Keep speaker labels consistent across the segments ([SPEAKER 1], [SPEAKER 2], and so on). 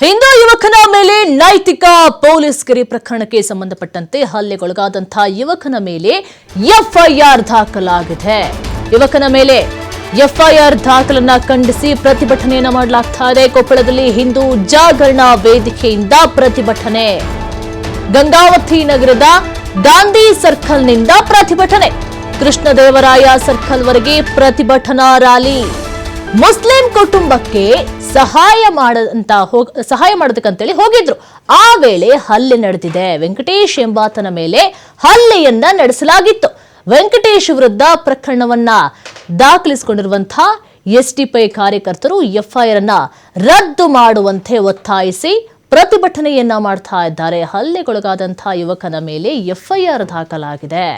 [SPEAKER 1] ಹಿಂದೂ ಯುವಕನ ಮೇಲೆ ನೈತಿಕ ಪೊಲೀಸ್ಗಿರಿ ಪ್ರಕರಣಕ್ಕೆ ಸಂಬಂಧಪಟ್ಟಂತೆ ಹಲ್ಲೆಗೊಳಗಾದಂತಹ ಯುವಕನ ಮೇಲೆ ಎಫ್ಐಆರ್ ದಾಖಲಾಗಿದೆ. ಯುವಕನ ಮೇಲೆ ಎಫ್ಐಆರ್ ದಾಖಲನ್ನ ಖಂಡಿಸಿ ಪ್ರತಿಭಟನೆಯನ್ನ ಮಾಡಲಾಗ್ತಾ ಇದೆ. ಕೊಪ್ಪಳದಲ್ಲಿ ಹಿಂದೂ ಜಾಗರಣಾ ವೇದಿಕೆಯಿಂದ ಪ್ರತಿಭಟನೆ. ಗಂಗಾವತಿ ನಗರದ ಗಾಂಧಿ ಸರ್ಕಲ್ನಿಂದ ಪ್ರತಿಭಟನೆ. ಕೃಷ್ಣದೇವರಾಯ ಸರ್ಕಲ್ ವರೆಗೆ ಪ್ರತಿಭಟನಾ ರ್ಯಾಲಿ. ಮುಸ್ಲಿಂ ಕುಟುಂಬಕ್ಕೆ ಸಹಾಯ ಮಾಡೋದಕ್ಕಂತೇಳಿ ಹೋಗಿದ್ರು. ಆ ವೇಳೆ ಹಲ್ಲೆ ನಡೆದಿದೆ. ವೆಂಕಟೇಶ್ ಎಂಬಾತನ ಮೇಲೆ ಹಲ್ಲೆಯನ್ನ ನಡೆಸಲಾಗಿತ್ತು. ವೆಂಕಟೇಶ್ ವಿರುದ್ಧ ಪ್ರಕರಣವನ್ನ ದಾಖಲಿಸಿಕೊಂಡಿರುವಂತಹ ಎಸ್ಡಿಪಿಐ ಕಾರ್ಯಕರ್ತರು ಎಫ್ಐಆರ್ ಅನ್ನ ರದ್ದು ಮಾಡುವಂತೆ ಒತ್ತಾಯಿಸಿ ಪ್ರತಿಭಟನೆಯನ್ನ ಮಾಡ್ತಾ ಇದ್ದಾರೆ. ಹಲ್ಲೆಗೊಳಗಾದಂತಹ ಯುವಕನ ಮೇಲೆ ಎಫ್ಐಆರ್ ದಾಖಲಾಗಿದೆ.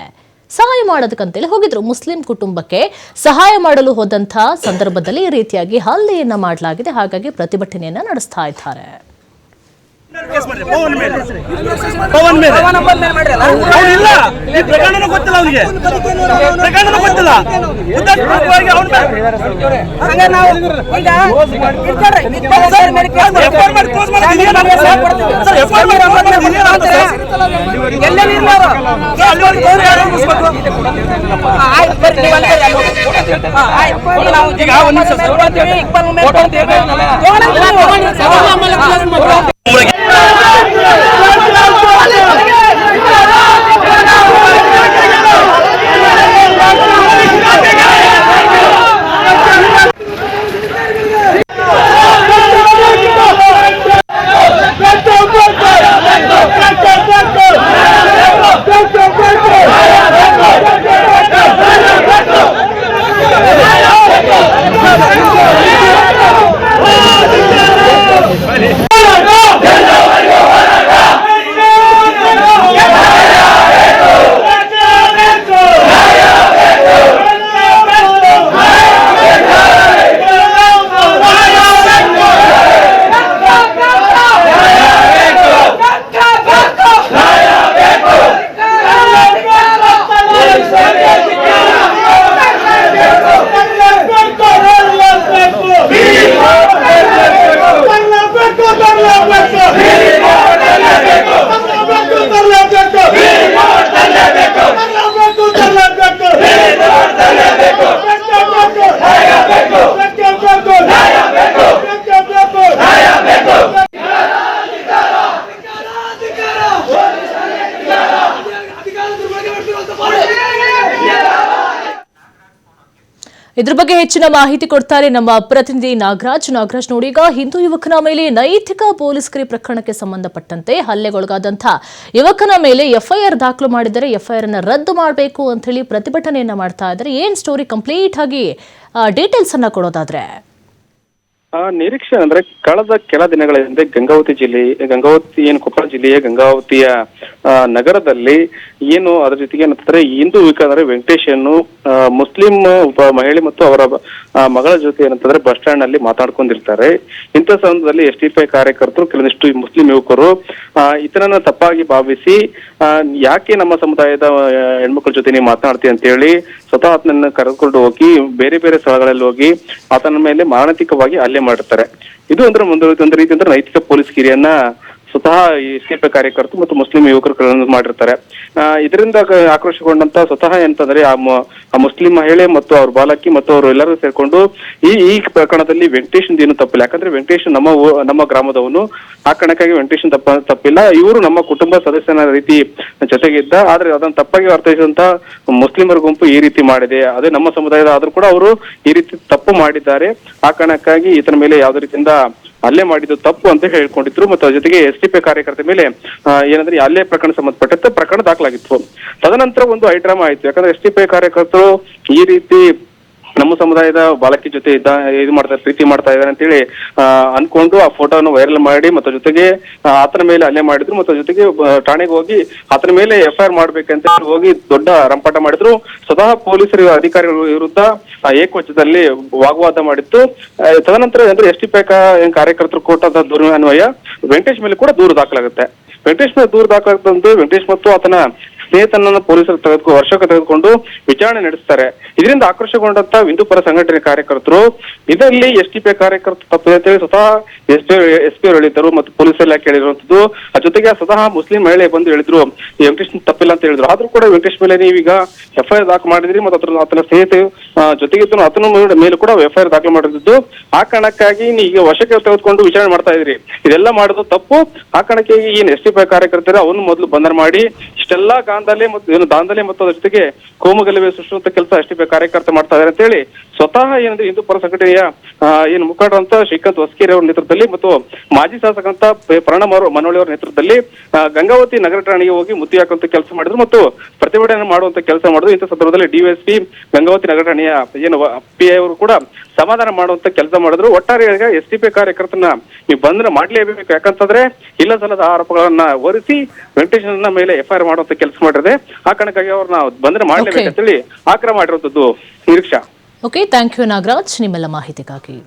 [SPEAKER 1] ಸಹಾಯ ಮಾಡೋದಕ್ಕಂತೇಳಿ ಹೋಗಿದ್ರು. ಮುಸ್ಲಿಂ ಕುಟುಂಬಕ್ಕೆ ಸಹಾಯ ಮಾಡಲು ಹೋದಂತ ಸಂದರ್ಭದಲ್ಲಿ ಈ ರೀತಿಯಾಗಿ ಹಲ್ಲೆಯನ್ನ ಮಾಡಲಾಗಿದೆ. ಹಾಗಾಗಿ ಪ್ರತಿಭಟನೆಯನ್ನ ನಡೆಸ್ತಾ ಇದ್ದಾರೆ. ಇದ್ರ ಬಗ್ಗೆ ಹೆಚ್ಚಿನ ಮಾಹಿತಿ ಕೊಡ್ತಾರೆ ನಮ್ಮ ಪ್ರತಿನಿಧಿ ನಾಗರಾಜ್. ನೋಡಿ, ಈಗ ಹಿಂದೂ ಯುವಕನ ಮೇಲೆ ನೈತಿಕ ಪೊಲೀಸ್ಗಿರಿ ಪ್ರಕರಣಕ್ಕೆ ಸಂಬಂಧಪಟ್ಟಂತೆ ಹಲ್ಲೆಗೊಳಗಾದಂತಹ ಯುವಕನ ಮೇಲೆ ಎಫ್ಐಆರ್ ದಾಖಲು ಮಾಡಿದರೆ ಎಫ್ಐಆರ್ ಅನ್ನ ರದ್ದು ಮಾಡಬೇಕು ಅಂತ ಹೇಳಿ ಪ್ರತಿಭಟನೆಯನ್ನ ಮಾಡ್ತಾ ಇದ್ದಾರೆ. ಏನ್ ಸ್ಟೋರಿ ಕಂಪ್ಲೀಟ್ ಆಗಿ ಡೀಟೇಲ್ಸ್ ಅನ್ನ ಕೊಡೋದಾದ್ರೆ?
[SPEAKER 2] ನಿರೀಕ್ಷೆ ಅಂದ್ರೆ ಕಳೆದ ಕೆಲ ದಿನಗಳ ಹಿಂದೆ ಗಂಗಾವತಿ ಏನು ಕೊಪ್ಪಳ ಜಿಲ್ಲೆಯ ಗಂಗಾವತಿಯ ನಗರದಲ್ಲಿ ಏನು ಅದರ ಜೊತೆಗೆ ಏನಂತಂದ್ರೆ ಹಿಂದೂ ಯುವಕ ಅಂದ್ರೆ ವೆಂಕಟೇಶ್ ಮುಸ್ಲಿಂ ಒಬ್ಬ ಮಹಿಳೆ ಮತ್ತು ಅವರ ಮಗಳ ಜೊತೆ ಏನಂತಂದ್ರೆ ಬಸ್ ಸ್ಟ್ಯಾಂಡ್ ನಲ್ಲಿ ಮಾತಾಡ್ಕೊಂಡಿರ್ತಾರೆ. ಇಂಥ ಸಂದರ್ಭದಲ್ಲಿ ಎಸ್ಡಿಪಿಐ ಕಾರ್ಯಕರ್ತರು ಕೆಲವೊಂದಿಷ್ಟು ಮುಸ್ಲಿಂ ಯುವಕರು ಇದನ್ನ ತಪ್ಪಾಗಿ ಭಾವಿಸಿ ಯಾಕೆ ನಮ್ಮ ಸಮುದಾಯದ ಹೆಣ್ಮಕ್ಳ ಜೊತೆ ನೀವು ಮಾತನಾಡ್ತೀವಿ ಅಂತ ಹೇಳಿ ಸ್ವತಃ ಆತನನ್ನ ಕರೆದುಕೊಂಡು ಹೋಗಿ ಬೇರೆ ಬೇರೆ ಸ್ಥಳಗಳಲ್ಲಿ ಹೋಗಿ ಆತನ ಮೇಲೆ ಮಾನಸಿಕವಾಗಿ ಹಲ್ಲೆ ಮಾಡಿರ್ತಾರೆ. ಇದು ಅಂದ್ರೆ ಒಂದು ರೀತಿ ಅಂದ್ರೆ ನೈತಿಕ ಪೊಲೀಸ್ ಗಿರಿಯನ್ನ ಸ್ವತಃ ಎಸ್ಡಿಪಿಐ ಕಾರ್ಯಕರ್ತರು ಮತ್ತು ಮುಸ್ಲಿಂ ಯುವಕರು ಮಾಡಿರ್ತಾರೆ. ಇದರಿಂದ ಆಕ್ರೋಶಗೊಂಡಂತ ಸ್ವತಃ ಎಂತಂದ್ರೆ ಆ ಮುಸ್ಲಿಂ ಮಹಿಳೆ ಮತ್ತು ಅವ್ರ ಬಾಲಕಿ ಮತ್ತು ಅವರು ಎಲ್ಲರೂ ಸೇರ್ಕೊಂಡು ಈ ಪ್ರಕರಣದಲ್ಲಿ ವೆಂಕಟೇಶ್ ಏನು ತಪ್ಪಿಲ್ಲ. ಯಾಕಂದ್ರೆ ವೆಂಕಟೇಶ್ ನಮ್ಮ ಗ್ರಾಮದವನು, ಆ ಕಾರಣಕ್ಕಾಗಿ ವೆಂಕಟೇಶ್ ತಪ್ಪಿಲ್ಲ. ಇವರು ನಮ್ಮ ಕುಟುಂಬ ಸದಸ್ಯನ ರೀತಿ ಜೊತೆಗಿದ್ದ. ಆದ್ರೆ ಅದನ್ನ ತಪ್ಪಾಗಿ ಅರ್ಥೈಸಿದಂತ ಮುಸ್ಲಿಮರ ಗುಂಪು ಈ ರೀತಿ ಮಾಡಿದೆ. ಅದೇ ನಮ್ಮ ಸಮುದಾಯದ ಆದ್ರೂ ಕೂಡ ಅವರು ಈ ರೀತಿ ತಪ್ಪು ಮಾಡಿದ್ದಾರೆ. ಆ ಕಾರಣಕ್ಕಾಗಿ ಈತನ ಮೇಲೆ ಯಾವುದೇ ರೀತಿಯಿಂದ ಹಲ್ಲೆ ಮಾಡಿದ್ದು ತಪ್ಪು ಅಂತ ಹೇಳ್ಕೊಂಡಿದ್ರು. ಮತ್ತು ಅದ್ರ ಜೊತೆಗೆ ಎಸ್ಡಿಪಿಐ ಕಾರ್ಯಕರ್ತರ ಮೇಲೆ ಏನಂದ್ರೆ ಹಲ್ಲೆ ಪ್ರಕರಣ ಸಂಬಂಧಪಟ್ಟಂತೆ ಪ್ರಕರಣ ದಾಖಲಾಗಿತ್ತು. ತದನಂತರ ಒಂದು ಹೈಡ್ರಾಮಾ ಆಯ್ತು. ಯಾಕಂದ್ರೆ ಎಸ್ಡಿಪಿಐ ಕಾರ್ಯಕರ್ತರು ಈ ರೀತಿ ನಮ್ಮ ಸಮುದಾಯದ ಬಾಲಕಿ ಜೊತೆ ಪ್ರೀತಿ ಮಾಡ್ತಾ ಇದ್ದಾರೆ ಅಂತ ಹೇಳಿ ಅನ್ಕೊಂಡು ಆ ಫೋಟೋವನ್ನು ವೈರಲ್ ಮಾಡಿ ಮತ್ತು ಜೊತೆಗೆ ಆತನ ಮೇಲೆ ಹಲ್ಲೆ ಮಾಡಿದ್ರು. ಮತ್ತು ಜೊತೆಗೆ ಠಾಣೆಗೆ ಹೋಗಿ ಆತನ ಮೇಲೆ ಎಫ್ಐಆರ್ ಮಾಡ್ಬೇಕಂತ ಹೋಗಿ ದೊಡ್ಡ ರಂಪಾಟ ಮಾಡಿದ್ರು. ಸ್ವತಃ ಪೊಲೀಸರ ಅಧಿಕಾರಿಗಳ ವಿರುದ್ಧ ಏಕವಚನದಲ್ಲಿ ವಾಗ್ವಾದ ಮಾಡಿತ್ತು. ತದನಂತರ ಅಂದ್ರೆ ಎಸ್ಡಿಪಿಐ ಕಾರ್ಯಕರ್ತರು ಕೊಟ್ಟ ದೂರಿನ ಅನ್ವಯ ವೆಂಕಟೇಶ್ ಮೇಲೆ ಕೂಡ ದೂರು ದಾಖಲಾಗುತ್ತೆ. ವೆಂಕಟೇಶ್ ಮೇಲೆ ದೂರು ದಾಖಲಾಗದಂತೆ ವೆಂಕಟೇಶ್ ಮತ್ತು ಆತನ ಸ್ನೇಹಿತನನ್ನ ಪೊಲೀಸರು ವರ್ಷಕ್ಕೆ ತೆಗೆದುಕೊಂಡು ವಿಚಾರಣೆ ನಡೆಸ್ತಾರೆ. ಇದರಿಂದ ಆಕ್ರೋಶಗೊಂಡಂತ ಹಿಂದೂಪರ ಸಂಘಟನೆ ಕಾರ್ಯಕರ್ತರು ಇದರಲ್ಲಿ SDPI ಕಾರ್ಯಕರ್ತರು ತಪ್ಪಿದೆ ಅಂತೇಳಿ ಸ್ವತಃ ಎಸ್ ಪಿ ಅವರು ಹೇಳಿದ್ದರು ಮತ್ತು ಪೊಲೀಸ್ ಇಲಾಖೆ ಹೇಳಿರುವಂತದ್ದು. ಜೊತೆಗೆ ಸ್ವತಃ ಮುಸ್ಲಿಂ ಮಹಿಳೆ ಬಂದು ಹೇಳಿದ್ರು ಈ ವೆಂಕಟೇಶ್ ತಪ್ಪಿಲ್ಲ ಅಂತ ಹೇಳಿದ್ರು. ಆದ್ರೂ ಕೂಡ ವೆಂಕಟೇಶ್ ಮೇಲೆ ನೀವೀಗ FIR ದಾಖಲು ಮಾಡಿದ್ರಿ ಮತ್ತು ಆತನ ಸ್ನೇಹಿತ ಜೊತೆಗಿದ್ದು ಆತನ ಮೇಲೂ ಕೂಡ FIR ದಾಖಲು ಮಾಡಿದ್ದು. ಆ ಕಾರಣಕ್ಕಾಗಿ ಈಗ ವಶಕ್ಕೆ ತೆಗೆದುಕೊಂಡು ವಿಚಾರಣೆ ಮಾಡ್ತಾ ಇದ್ರಿ. ಇದೆಲ್ಲ ಮಾಡೋದು ತಪ್ಪು. ಆ ಕಾರಣಕ್ಕಾಗಿ ಏನ್ SDPI ಕಾರ್ಯಕರ್ತರು ಅವನು ಮೊದಲು ಬಂಧನ ಮಾಡಿ ಇಷ್ಟೆಲ್ಲಾ ದಾಂಧಲೆ ಮತ್ತು ಅದ್ರ ಜೊತೆಗೆ ಕೋಮುಗಲಭೆ ಸೃಷ್ಟಿಸುವಂತ ಕೆಲಸ SDPI ಕಾರ್ಯಕರ್ತ ಮಾಡ್ತಾ ಇದ್ದಾರೆ ಅಂತ ಹೇಳಿ ಸ್ವತಃ ಏನಂದ್ರೆ ಹಿಂದೂಪರ ಸಂಘಟನೆಯ ಏನು ಮುಖಂಡರಂತ ಶ್ರೀಕಾಂತ್ ಹೊಸಕೇರಿ ಅವರ ನೇತೃತ್ವದಲ್ಲಿ ಮತ್ತು ಮಾಜಿ ಶಾಸಕರಂತ ಪ್ರಣಮ್ ಮನೋಳಿ ಅವರ ನೇತೃತ್ವದಲ್ಲಿ ಗಂಗಾವತಿ ನಗರ ಠಾಣೆಗೆ ಹೋಗಿ ಮುತ್ತಿ ಹಾಕುವಂತ ಕೆಲಸ ಮಾಡಿದ್ರು ಮತ್ತು ಪ್ರತಿಭಟನೆ ಮಾಡುವಂತ ಕೆಲಸ ಮಾಡಿದ್ರು. ಇಂಥ ಸಂದರ್ಭದಲ್ಲಿ DYSP ಗಂಗಾವತಿ ನಗರ ಠಾಣೆಯ ಏನು PI ಅವರು ಕೂಡ ಸಮಾಧಾನ ಮಾಡುವಂತ ಕೆಲಸ ಮಾಡಿದ್ರು. ಒಟ್ಟಾರೆ SDPI ಕಾರ್ಯಕರ್ತನ ನೀವು ಬಂಧನ ಮಾಡ್ಲೇಬೇಕು. ಯಾಕಂತಂದ್ರೆ ಇಲ್ಲ ಸಲ್ಲದ ಆರೋಪಗಳನ್ನ ಹೊರಿಸಿ ವೆಂಕಟೇಶನ ಮೇಲೆ FIR ಮಾಡುವಂತ ಕೆಲಸ ಮಾಡಿದ್ರೆ ಆ ಕಾರಣಕ್ಕಾಗಿ ಅವ್ರನ್ನ ಬಂಧನ ಮಾಡ್ಲೇಬೇಕಂತೇಳಿ ಆಕ್ರಮ ಮಾಡಿರುವಂತದ್ದು. ನಿರೀಕ್ಷಾ.
[SPEAKER 1] ಓಕೆ, ಥ್ಯಾಂಕ್ ಯು ನಾಗರಾಜ್ ನಿಮ್ಮೆಲ್ಲ ಮಾಹಿತಿಗಾಗಿ.